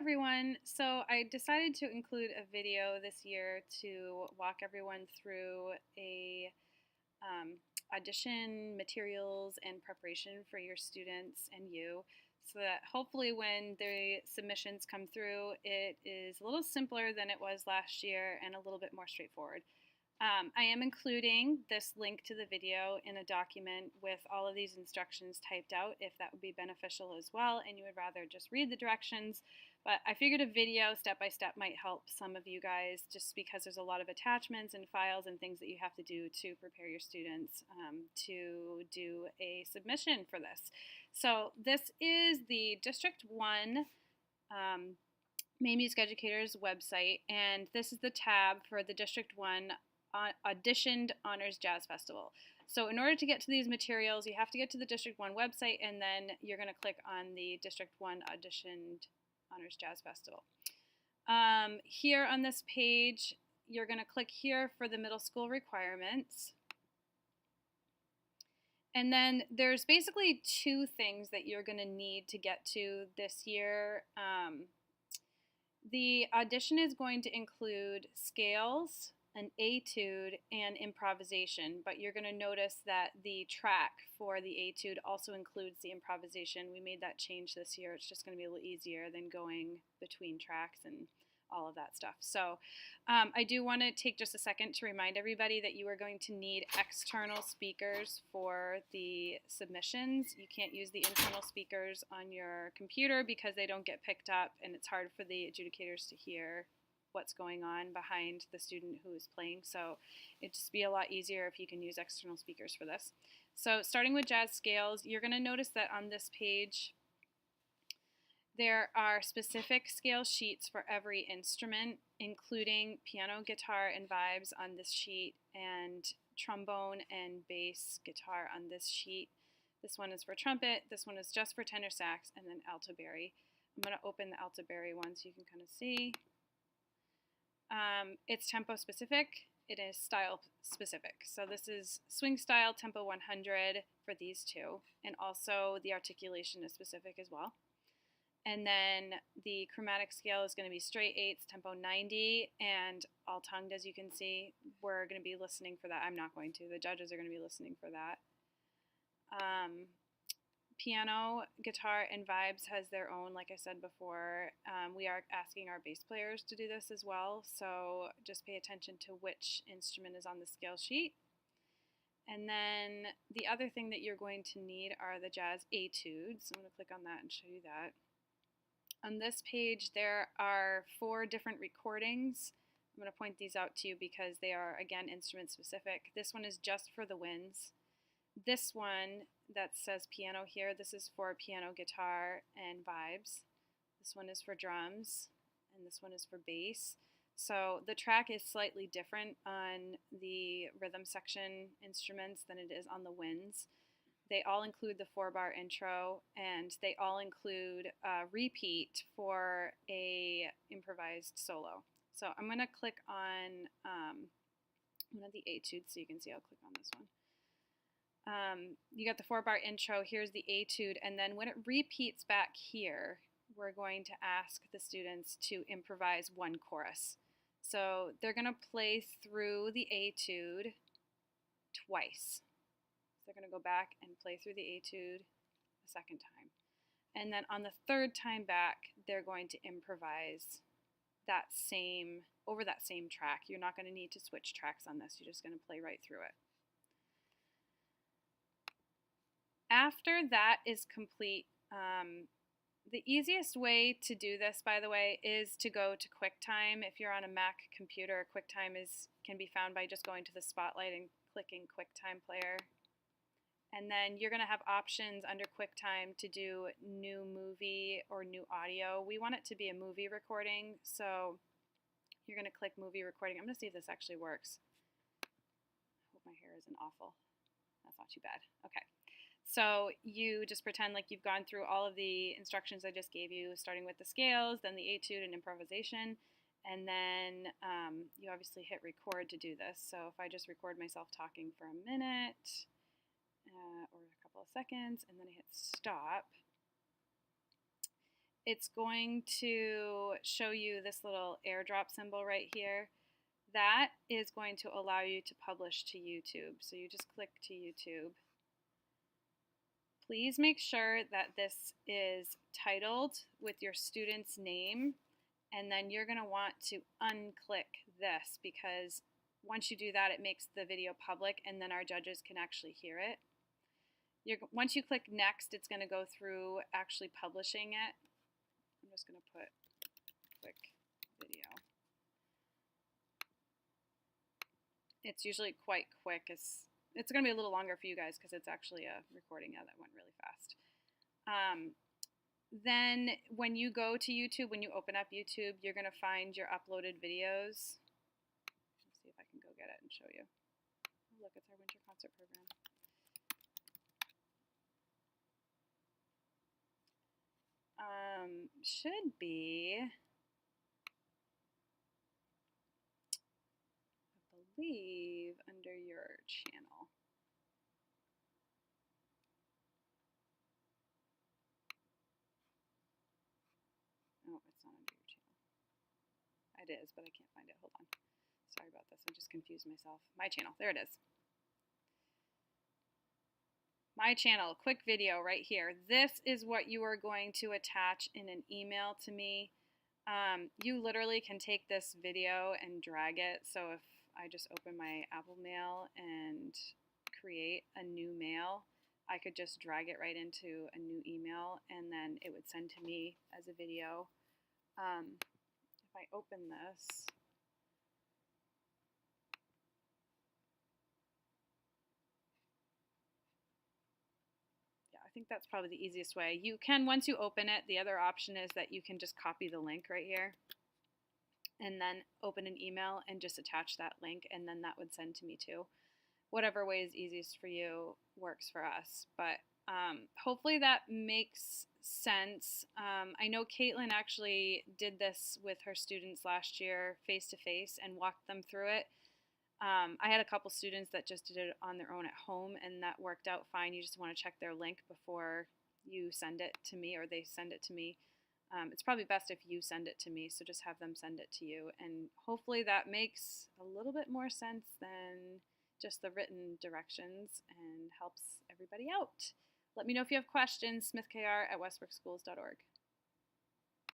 everyone. So I decided to include a video this year to walk everyone through a audition materials and preparation for your students and you, so that hopefully when the submissions come through, it is a little simpler than it was last year and a little bit more straightforward. I am including this link to the video in a document with all of these instructions typed out if that would be beneficial as well and you would rather just read the directions. But I figured a video step by step might help some of you guys just because there's a lot of attachments and files and things that you have to do to prepare your students to do a submission for this. So this is the District 1 Maine Music Educators website, and this is the tab for the District 1 Auditioned Honors Jazz Festival. So in order to get to these materials, you have to get to the District 1 website, and then you're going to click on the District 1 Auditioned Honors Jazz Festival. Here on this page, you're going to click here for the middle school requirements. And then there's basically two things that you're going to need to get to this year. The audition is going to include scales, an etude, and improvisation, but you're going to notice that the track for the etude also includes the improvisation. We made that change this year. It's just going to be a little easier than going between tracks and all of that stuff. So I do want to take just a second to remind everybody that you are going to need external speakers for the submissions. You can't use the internal speakers on your computer because they don't get picked up and it's hard for the adjudicators to hear what's going on behind the student who is playing. So it'd just be a lot easier if you can use external speakers for this. So starting with jazz scales, you're going to notice that on this page there are specific scale sheets for every instrument, including piano, guitar, and vibes on this sheet, and trombone and bass guitar on this sheet. This one is for trumpet, this one is just for tenor sax, and then alto bari. I'm going to open the alto bari one so you can kind of see. It's tempo specific, it is style specific. So this is swing style, tempo 100 for these two, and also the articulation is specific as well. And then the chromatic scale is going to be straight eighths, tempo 90, and all tongued, as you can see. We're going to be listening for that. I'm not going to. The judges are going to be listening for that. Piano, guitar, and vibes has their own, like I said before. We are asking our bass players to do this as well, so just pay attention to which instrument is on the scale sheet. And then the other thing that you're going to need are the jazz etudes. I'm going to click on that and show you that. On this page, there are 4 different recordings. I'm going to point these out to you because they are, again, instrument specific. This one is just for the winds. This one that says piano here, this is for piano, guitar, and vibes. This one is for drums, and this one is for bass. So the track is slightly different on the rhythm section instruments than it is on the winds. They all include the 4-bar intro, and they all include a repeat for a improvised solo. So I'm going to click on one of the etudes so you can see. I'll click on this one. You got the 4-bar intro, here's the etude, and then when it repeats back here, we're going to ask the students to improvise one chorus. So they're going to play through the etude twice. They're going to go back and play through the etude a second time. And then on the third time back, they're going to improvise over that same track. You're not going to need to switch tracks on this. You're just going to play right through it. After that is complete, the easiest way to do this, by the way, is to go to QuickTime. If you're on a Mac computer, QuickTime can be found by just going to the spotlight and clicking QuickTime Player. And then you're going to have options under QuickTime to do new movie or new audio. We want it to be a movie recording, so you're going to click movie recording. I'm going to see if this actually works. I hope my hair isn't awful. That's not too bad. Okay. So you just pretend like you've gone through all of the instructions I just gave you, starting with the scales, then the etude and improvisation, and then you obviously hit record to do this. So if I just record myself talking for a minute, or a couple of seconds, and then I hit stop, it's going to show you this little airdrop symbol right here. That is going to allow you to publish to YouTube. So you just click to YouTube. Please make sure that this is titled with your student's name, and then you're going to want to unclick this, because once you do that, it makes the video public and then our judges can actually hear it. Once you click next, it's going to go through actually publishing it. I'm just going to put quick video. It's usually quite quick. It's going to be a little longer for you guys because it's actually a recording. Yeah, that went really fast. Then when you go to YouTube, when you open up YouTube, you're going to find your uploaded videos. Let's see if I can go get it and show you. Oh, look, it's our winter concert program. Should be, I believe, under your channel. Oh, it's not under your channel. It is, but I can't find it. Hold on. Sorry about this. I just confused myself. My channel. There it is. My channel, quick video right here. This is what you are going to attach in an email to me. You literally can take this video and drag it. So if I just open my Apple Mail and create a new mail, I could just drag it right into a new email and then it would send to me as a video. If I open this, I think that's probably the easiest way. You can, once you open it, the other option is that you can just copy the link right here and then open an email and just attach that link, and then that would send to me too. Whatever way is easiest for you works for us, but hopefully that makes sense. I know Caitlin actually did this with her students last year face-to-face and walked them through it. I had a couple students that just did it on their own at home, and that worked out fine. You just want to check their link before you send it to me or they send it to me. It's probably best if you send it to me, so just have them send it to you. And hopefully that makes a little bit more sense than just the written directions and helps everybody out. Let me know if you have questions, smithkr@westbrookschools.org.